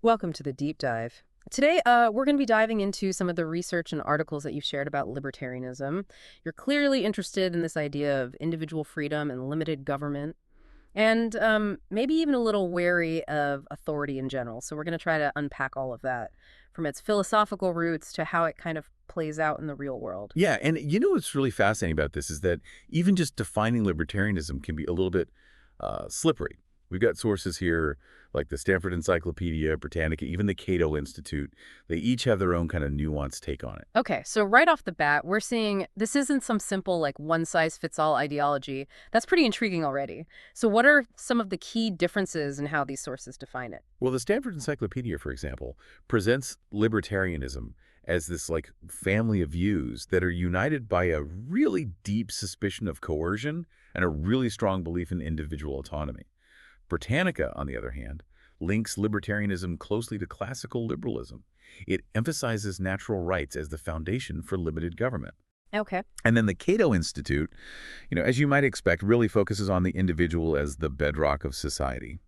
Welcome to the deep dive. Today, we're going to be diving into some of the research and articles that you've shared about libertarianism. You're clearly interested in this idea of individual freedom and limited government, and maybe even a little wary of authority in general. So, we're going to try to unpack all of that from its philosophical roots to how it kind of plays out in the real world. Yeah, and you know what's really fascinating about this is that even just defining libertarianism can be a little bit slippery. We've got sources here like the Stanford Encyclopedia, Britannica, even the Cato Institute. They each have their own kind of nuanced take on it. Okay, so right off the bat, we're seeing this isn't some simple, like, one-size-fits-all ideology. That's pretty intriguing already. So what are some of the key differences in how these sources define it? Well, the Stanford Encyclopedia, for example, presents libertarianism as this like family of views that are united by a really deep suspicion of coercion and a really strong belief in individual autonomy. Britannica, on the other hand, links libertarianism closely to classical liberalism. It emphasizes natural rights as the foundation for limited government. Okay. And then the Cato Institute, as you might expect, really focuses on the individual as the bedrock of society,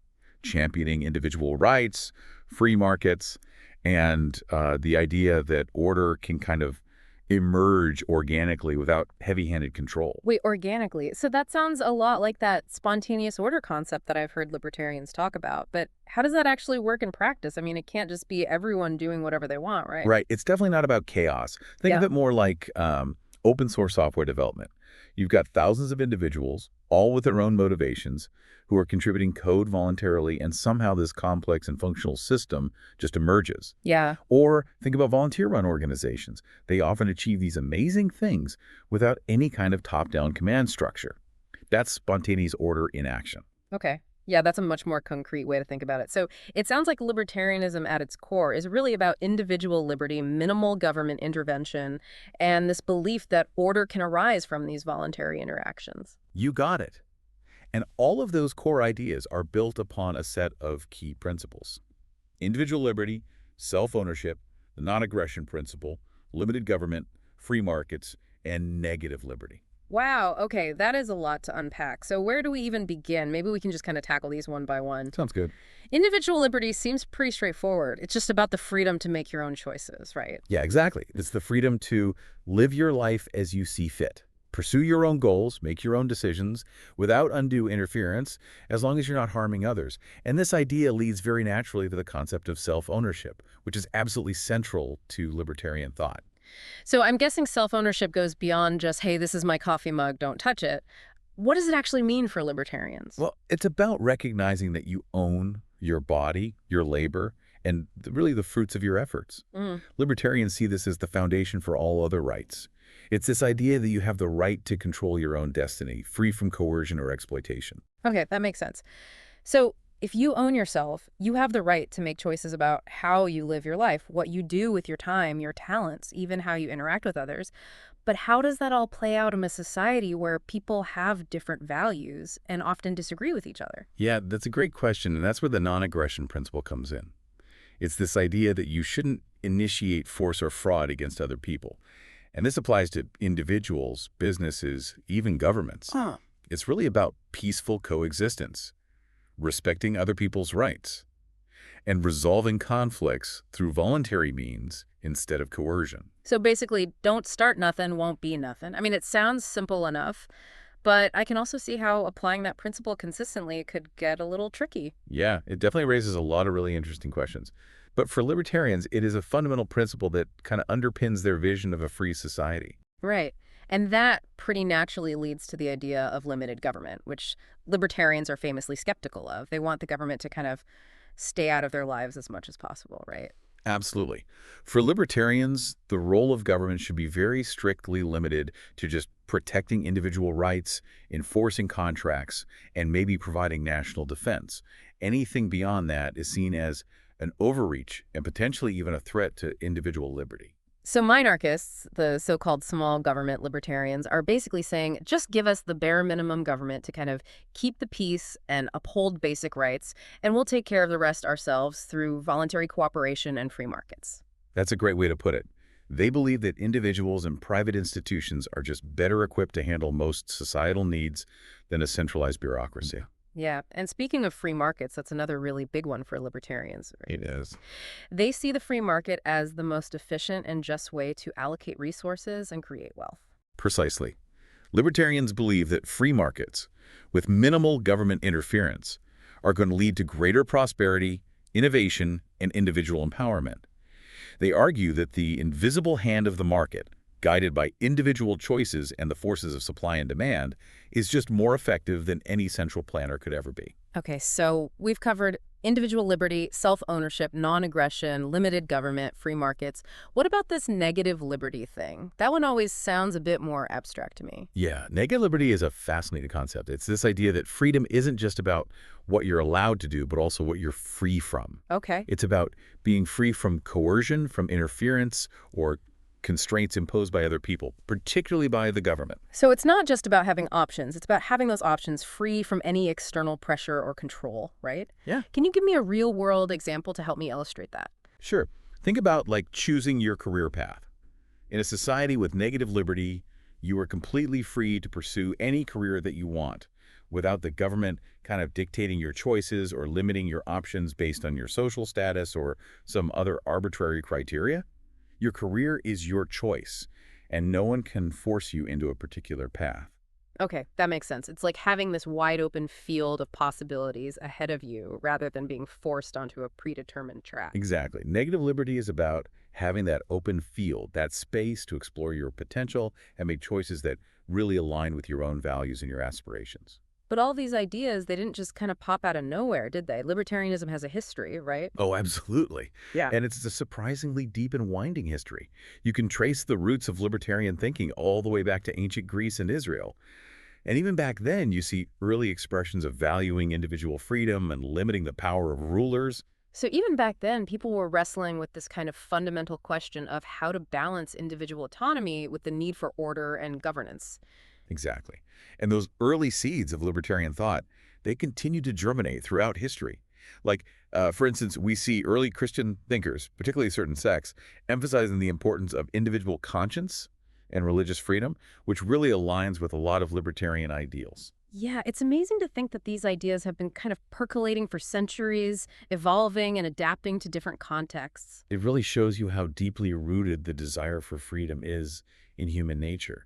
championing individual rights, free markets, and the idea that order can kind of emerge organically without heavy-handed control. Wait, organically. So that sounds a lot like that spontaneous order concept that I've heard libertarians talk about. But how does that actually work in practice? I mean, it can't just be everyone doing whatever they want, right? Right. It's definitely not about chaos. Think of Yeah. it more like open source software development. You've got thousands of individuals, all with their own motivations, who are contributing code voluntarily, and somehow this complex and functional system just emerges. Yeah. Or think about volunteer-run organizations. They often achieve these amazing things without any kind of top-down command structure. That's spontaneous order in action. Okay. Yeah, that's a much more concrete way to think about it. So it sounds like libertarianism at its core is really about individual liberty, minimal government intervention, and this belief that order can arise from these voluntary interactions. You got it. And all of those core ideas are built upon a set of key principles: individual liberty, self-ownership, the non-aggression principle, limited government, free markets, and negative liberty. Wow, okay, that is a lot to unpack. So where do we even begin? Maybe we can just kind of tackle these one by one. Sounds good. Individual liberty seems pretty straightforward. It's just about the freedom to make your own choices, right? Yeah, exactly. It's the freedom to live your life as you see fit. Pursue your own goals, make your own decisions without undue interference, as long as you're not harming others. And this idea leads very naturally to the concept of self-ownership, which is absolutely central to libertarian thought. So I'm guessing self-ownership goes beyond just, hey, this is my coffee mug, don't touch it. What does it actually mean for libertarians? Well, it's about recognizing that you own your body, your labor, and really the fruits of your efforts. Mm, Libertarians see this as the foundation for all other rights. It's this idea that you have the right to control your own destiny, free from coercion or exploitation. okay, that makes sense. So if you own yourself, you have the right to make choices about how you live your life, what you do with your time, your talents, even how you interact with others. But how does that all play out in a society where people have different values and often disagree with each other? Yeah, that's a great question, and that's where the non-aggression principle comes in. It's this idea that you shouldn't initiate force or fraud against other people. And this applies to individuals, businesses, even governments. Huh. It's really about peaceful coexistence, respecting other people's rights, and resolving conflicts through voluntary means instead of coercion. So basically, don't start nothing, won't be nothing. I mean, it sounds simple enough, but I can also see how applying that principle consistently could get a little tricky. Yeah, it definitely raises a lot of really interesting questions. But for libertarians, it is a fundamental principle that kind of underpins their vision of a free society. Right. And that pretty naturally leads to the idea of limited government, which libertarians are famously skeptical of. They want the government to kind of stay out of their lives as much as possible, right? Absolutely. For libertarians, the role of government should be very strictly limited to just protecting individual rights, enforcing contracts, and maybe providing national defense. Anything beyond that is seen as an overreach and potentially even a threat to individual liberty. So minarchists, the so-called small government libertarians, are basically saying, just give us the bare minimum government to kind of keep the peace and uphold basic rights, and we'll take care of the rest ourselves through voluntary cooperation and free markets. That's a great way to put it. They believe that individuals and private institutions are just better equipped to handle most societal needs than a centralized bureaucracy. Yeah. And speaking of free markets, that's another really big one for libertarians, right? It is. They see the free market as the most efficient and just way to allocate resources and create wealth. Precisely. Libertarians believe that free markets, with minimal government interference, are going to lead to greater prosperity, innovation, and individual empowerment. They argue that the invisible hand of the market, guided by individual choices and the forces of supply and demand, is just more effective than any central planner could ever be. Okay, so we've covered individual liberty, self-ownership, non-aggression, limited government, free markets. What about this negative liberty thing? That one always sounds a bit more abstract to me. Yeah, negative liberty is a fascinating concept. It's this idea that freedom isn't just about what you're allowed to do, but also what you're free from. Okay. It's about being free from coercion, from interference, or constraints imposed by other people, particularly by the government. So it's not just about having options, it's about having those options free from any external pressure or control, right? Yeah. Can you give me a real-world example to help me illustrate that? Sure. Think about like choosing your career path. In a society with negative liberty, you are completely free to pursue any career that you want without the government kind of dictating your choices or limiting your options based on your social status or some other arbitrary criteria. Your career is your choice, and no one can force you into a particular path. Okay, that makes sense. It's like having this wide open field of possibilities ahead of you rather than being forced onto a predetermined track. Exactly. Negative liberty is about having that open field, that space to explore your potential and make choices that really align with your own values and your aspirations. But all these ideas, they didn't just kind of pop out of nowhere, did they? Libertarianism has a history, right? Oh, absolutely. Yeah. And it's a surprisingly deep and winding history. You can trace the roots of libertarian thinking all the way back to ancient Greece and Israel. And even back then, you see early expressions of valuing individual freedom and limiting the power of rulers. So even back then, people were wrestling with this kind of fundamental question of how to balance individual autonomy with the need for order and governance. Exactly. And those early seeds of libertarian thought, they continue to germinate throughout history. Like, for instance, we see early Christian thinkers, particularly certain sects, emphasizing the importance of individual conscience and religious freedom, which really aligns with a lot of libertarian ideals. Yeah, it's amazing to think that these ideas have been kind of percolating for centuries, evolving and adapting to different contexts. It really shows you how deeply rooted the desire for freedom is in human nature.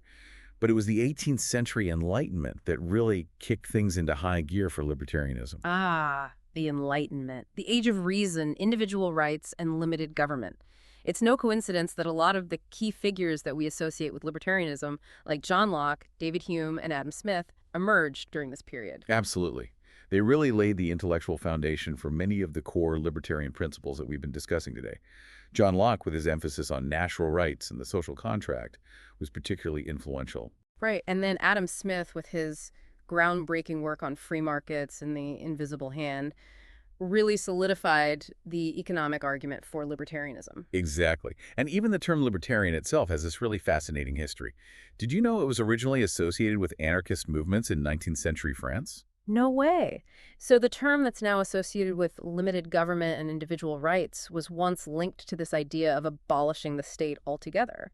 But it was the 18th century Enlightenment that really kicked things into high gear for libertarianism. Ah, the Enlightenment, the age of reason, individual rights, and limited government. It's no coincidence that a lot of the key figures that we associate with libertarianism, like John Locke, David Hume, and Adam Smith, emerged during this period. Absolutely. They really laid the intellectual foundation for many of the core libertarian principles that we've been discussing today. John Locke, with his emphasis on natural rights and the social contract, was particularly influential. Right, and then Adam Smith, with his groundbreaking work on free markets and the invisible hand, really solidified the economic argument for libertarianism. Exactly. And even the term libertarian itself has this really fascinating history. Did you know it was originally associated with anarchist movements in 19th century France? No way. So the term that's now associated with limited government and individual rights was once linked to this idea of abolishing the state altogether.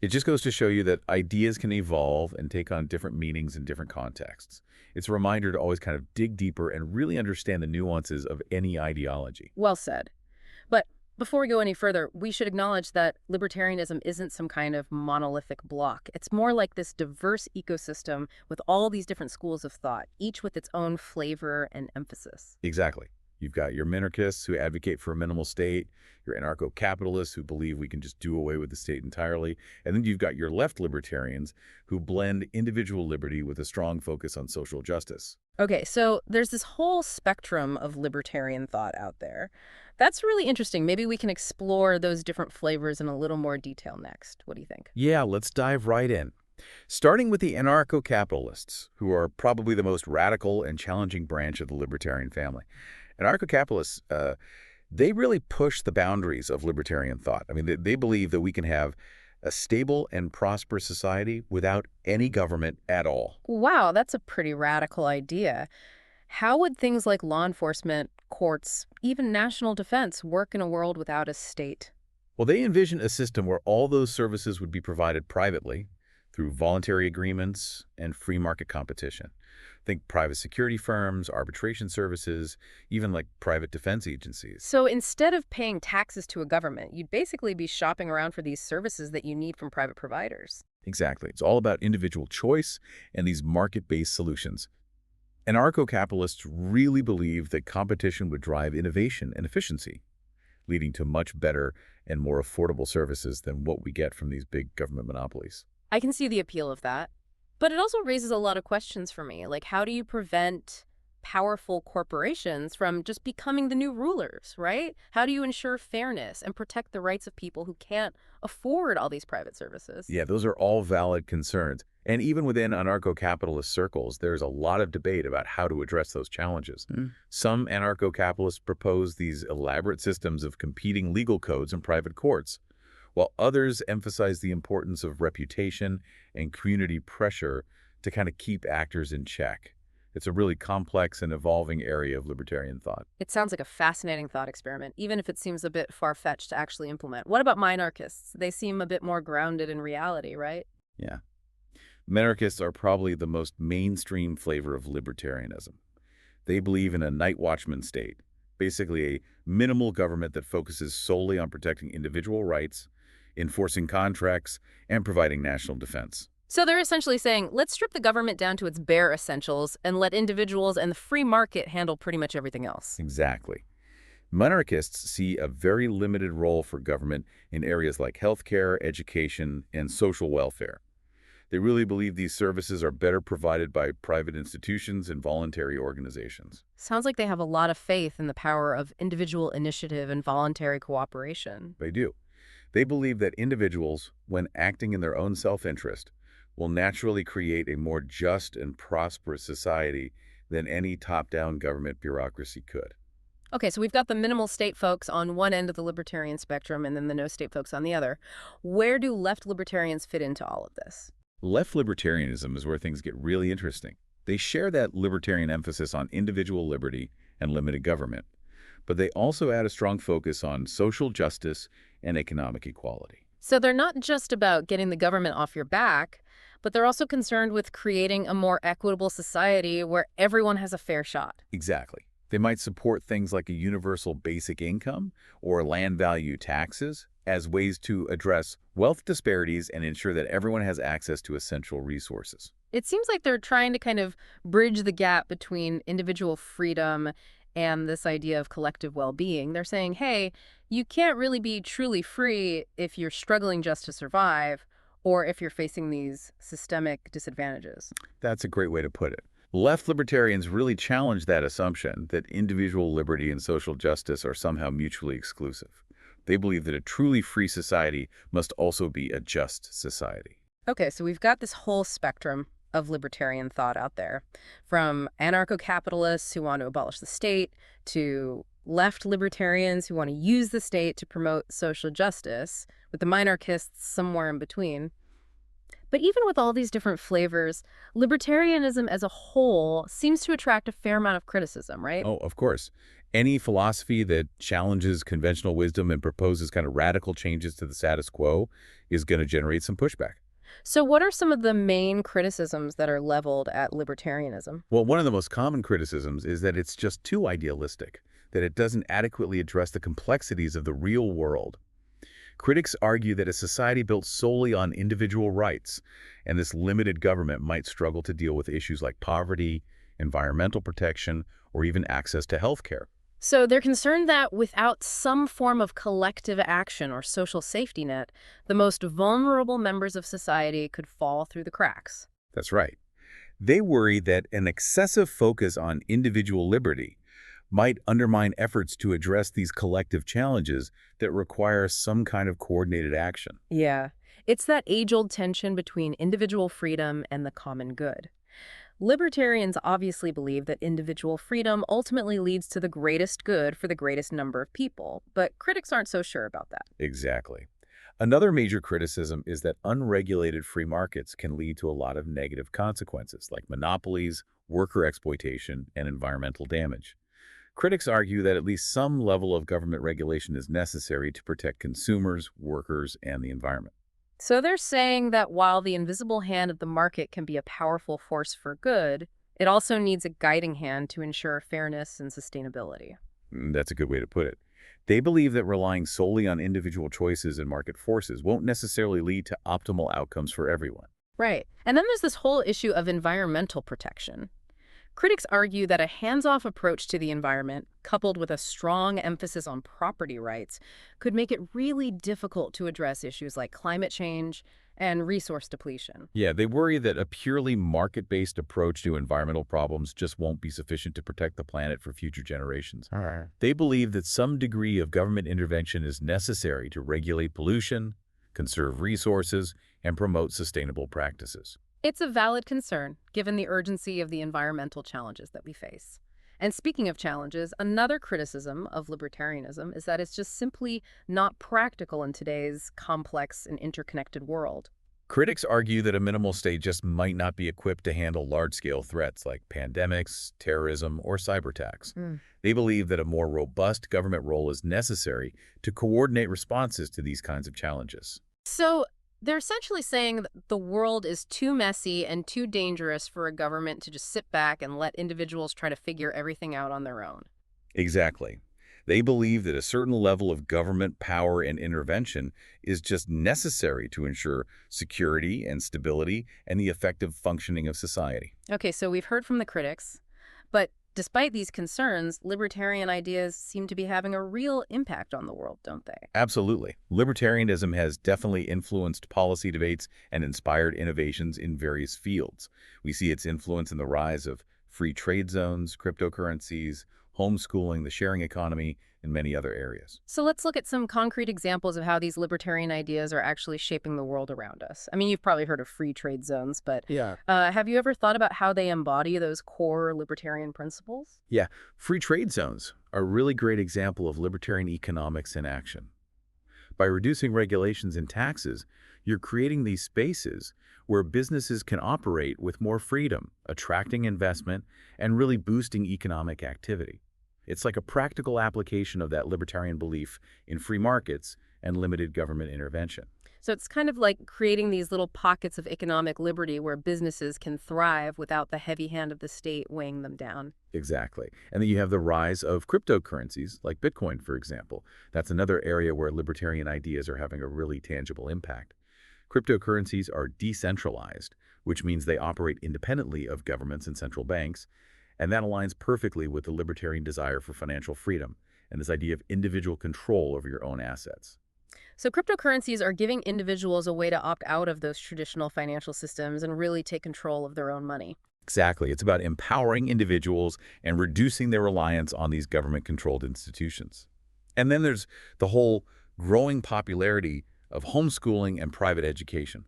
It just goes to show you that ideas can evolve and take on different meanings in different contexts. It's a reminder to always kind of dig deeper and really understand the nuances of any ideology. Well said. But before we go any further, we should acknowledge that libertarianism isn't some kind of monolithic block. It's more like this diverse ecosystem with all these different schools of thought, each with its own flavor and emphasis. Exactly. You've got your minarchists who advocate for a minimal state, your anarcho-capitalists who believe we can just do away with the state entirely, and then you've got your left libertarians who blend individual liberty with a strong focus on social justice. Okay, so there's this whole spectrum of libertarian thought out there. That's really interesting. Maybe we can explore those different flavors in a little more detail next. What do you think? Yeah, let's dive right in. Starting with the anarcho-capitalists, who are probably the most radical and challenging branch of the libertarian family. Anarcho-capitalists, they really push the boundaries of libertarian thought. I mean, they believe that we can have a stable and prosperous society without any government at all. Wow, that's a pretty radical idea. How would things like law enforcement, courts, even national defense work in a world without a state? Well, they envision a system where all those services would be provided privately through voluntary agreements and free market competition. Think private security firms, arbitration services, even like private defense agencies. So instead of paying taxes to a government, you'd basically be shopping around for these services that you need from private providers. Exactly. It's all about individual choice and these market-based solutions. Anarcho-capitalists really believe that competition would drive innovation and efficiency, leading to much better and more affordable services than what we get from these big government monopolies. I can see the appeal of that. But it also raises a lot of questions for me. Like, how do you prevent powerful corporations from just becoming the new rulers, right? How do you ensure fairness and protect the rights of people who can't afford all these private services? Yeah, those are all valid concerns. And even within anarcho-capitalist circles, there's a lot of debate about how to address those challenges. Some anarcho-capitalists propose these elaborate systems of competing legal codes and private courts, while others emphasize the importance of reputation and community pressure to kind of keep actors in check. It's a really complex and evolving area of libertarian thought. It sounds like a fascinating thought experiment, even if it seems a bit far-fetched to actually implement. What about minarchists? They seem a bit more grounded in reality, right? Yeah. Minarchists are probably the most mainstream flavor of libertarianism. They believe in a night watchman state, basically a minimal government that focuses solely on protecting individual rights, enforcing contracts, and providing national defense. So they're essentially saying, let's strip the government down to its bare essentials and let individuals and the free market handle pretty much everything else. Exactly. Monarchists see a very limited role for government in areas like healthcare, education, and social welfare. They really believe these services are better provided by private institutions and voluntary organizations. Sounds like they have a lot of faith in the power of individual initiative and voluntary cooperation. They do. They believe that individuals, when acting in their own self-interest, will naturally create a more just and prosperous society than any top-down government bureaucracy could. Okay, so we've got the minimal state folks on one end of the libertarian spectrum and then the no state folks on the other. Where do left libertarians fit into all of this? Left libertarianism is where things get really interesting. They share that libertarian emphasis on individual liberty and limited government, but they also add a strong focus on social justice and economic equality. So they're not just about getting the government off your back, but they're also concerned with creating a more equitable society where everyone has a fair shot. Exactly. They might support things like a universal basic income or land value taxes as ways to address wealth disparities and ensure that everyone has access to essential resources. It seems like they're trying to kind of bridge the gap between individual freedom and this idea of collective well-being. They're saying, hey, you can't really be truly free if you're struggling just to survive or if you're facing these systemic disadvantages. That's a great way to put it. Left libertarians really challenge that assumption that individual liberty and social justice are somehow mutually exclusive. They believe that a truly free society must also be a just society. Okay, so we've got this whole spectrum of libertarian thought out there, from anarcho-capitalists who want to abolish the state to left libertarians who want to use the state to promote social justice, with the minarchists somewhere in between. But even with all these different flavors, libertarianism as a whole seems to attract a fair amount of criticism, right? Oh, of course. Any philosophy that challenges conventional wisdom and proposes kind of radical changes to the status quo is going to generate some pushback. So what are some of the main criticisms that are leveled at libertarianism? Well, one of the most common criticisms is that it's just too idealistic, that it doesn't adequately address the complexities of the real world. Critics argue that a society built solely on individual rights and this limited government might struggle to deal with issues like poverty, environmental protection, or even access to health care. So they're concerned that without some form of collective action or social safety net, the most vulnerable members of society could fall through the cracks. That's right. They worry that an excessive focus on individual liberty might undermine efforts to address these collective challenges that require some kind of coordinated action. Yeah, it's that age-old tension between individual freedom and the common good. Libertarians obviously believe that individual freedom ultimately leads to the greatest good for the greatest number of people, but critics aren't so sure about that. Exactly. Another major criticism is that unregulated free markets can lead to a lot of negative consequences, like monopolies, worker exploitation, and environmental damage. Critics argue that at least some level of government regulation is necessary to protect consumers, workers, and the environment. So they're saying that while the invisible hand of the market can be a powerful force for good, it also needs a guiding hand to ensure fairness and sustainability. That's a good way to put it. They believe that relying solely on individual choices and market forces won't necessarily lead to optimal outcomes for everyone. Right. And then there's this whole issue of environmental protection. Critics argue that a hands-off approach to the environment, coupled with a strong emphasis on property rights, could make it really difficult to address issues like climate change and resource depletion. Yeah, they worry that a purely market-based approach to environmental problems just won't be sufficient to protect the planet for future generations. All right. They believe that some degree of government intervention is necessary to regulate pollution, conserve resources, and promote sustainable practices. It's a valid concern, given the urgency of the environmental challenges that we face. And speaking of challenges, another criticism of libertarianism is that it's just simply not practical in today's complex and interconnected world. Critics argue that a minimal state just might not be equipped to handle large-scale threats like pandemics, terrorism, or cyber attacks. They believe that a more robust government role is necessary to coordinate responses to these kinds of challenges. So they're essentially saying that the world is too messy and too dangerous for a government to just sit back and let individuals try to figure everything out on their own. Exactly. They believe that a certain level of government power and intervention is just necessary to ensure security and stability and the effective functioning of society. Okay, so we've heard from the critics, but despite these concerns, libertarian ideas seem to be having a real impact on the world, don't they? Absolutely. Libertarianism has definitely influenced policy debates and inspired innovations in various fields. We see its influence in the rise of free trade zones, cryptocurrencies, homeschooling, the sharing economy, and many other areas. So let's look at some concrete examples of how these libertarian ideas are actually shaping the world around us. I mean, you've probably heard of free trade zones, but Yeah. have you ever thought about how they embody those core libertarian principles? Yeah, free trade zones are a really great example of libertarian economics in action. By reducing regulations and taxes, you're creating these spaces where businesses can operate with more freedom, attracting investment, and really boosting economic activity. It's like a practical application of that libertarian belief in free markets and limited government intervention. So it's kind of like creating these little pockets of economic liberty where businesses can thrive without the heavy hand of the state weighing them down. Exactly. And then you have the rise of cryptocurrencies, like Bitcoin, for example. That's another area where libertarian ideas are having a really tangible impact. Cryptocurrencies are decentralized, which means they operate independently of governments and central banks, and that aligns perfectly with the libertarian desire for financial freedom and this idea of individual control over your own assets. So cryptocurrencies are giving individuals a way to opt out of those traditional financial systems and really take control of their own money. Exactly. It's about empowering individuals and reducing their reliance on these government-controlled institutions. And then there's the whole growing popularity of homeschooling and private education.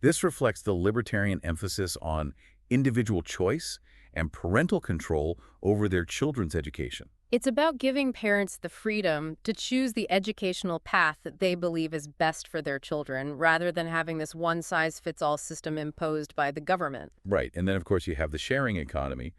This reflects the libertarian emphasis on individual choice and parental control over their children's education. It's about giving parents the freedom to choose the educational path that they believe is best for their children, rather than having this one-size-fits-all system imposed by the government. Right. And then, of course, you have the sharing economy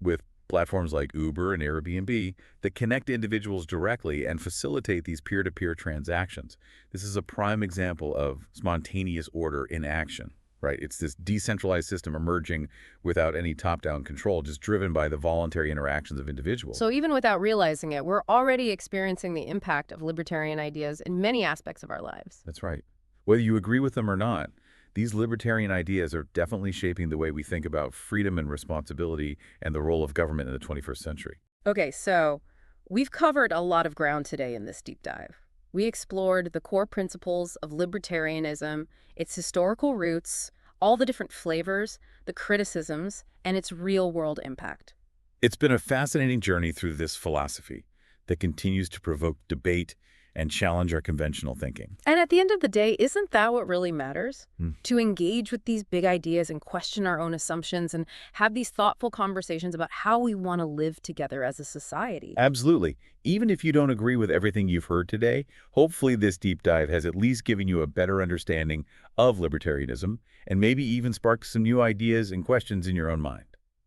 with platforms like Uber and Airbnb that connect individuals directly and facilitate these peer-to-peer transactions. This is a prime example of spontaneous order in action. Right? It's this decentralized system emerging without any top-down control, just driven by the voluntary interactions of individuals. So even without realizing it, we're already experiencing the impact of libertarian ideas in many aspects of our lives. That's right. Whether you agree with them or not, these libertarian ideas are definitely shaping the way we think about freedom and responsibility and the role of government in the 21st century. Okay, so we've covered a lot of ground today in this deep dive. We explored the core principles of libertarianism, its historical roots, all the different flavors, the criticisms, and its real-world impact. It's been a fascinating journey through this philosophy that continues to provoke debate and challenge our conventional thinking. And at the end of the day, isn't that what really matters? Hmm. To engage with these big ideas and question our own assumptions and have these thoughtful conversations about how we want to live together as a society. Absolutely. Even if you don't agree with everything you've heard today, hopefully this deep dive has at least given you a better understanding of libertarianism and maybe even sparked some new ideas and questions in your own mind.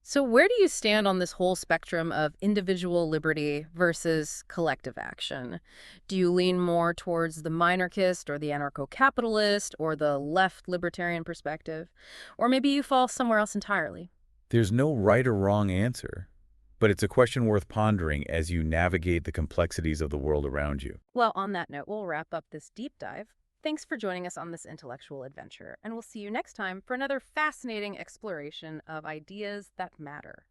So where do you stand on this whole spectrum of individual liberty versus collective action? Do you lean more towards the minarchist or the anarcho-capitalist or the left libertarian perspective? Or maybe you fall somewhere else entirely? There's no right or wrong answer, but it's a question worth pondering as you navigate the complexities of the world around you. Well, on that note, we'll wrap up this deep dive. Thanks for joining us on this intellectual adventure, and we'll see you next time for another fascinating exploration of ideas that matter.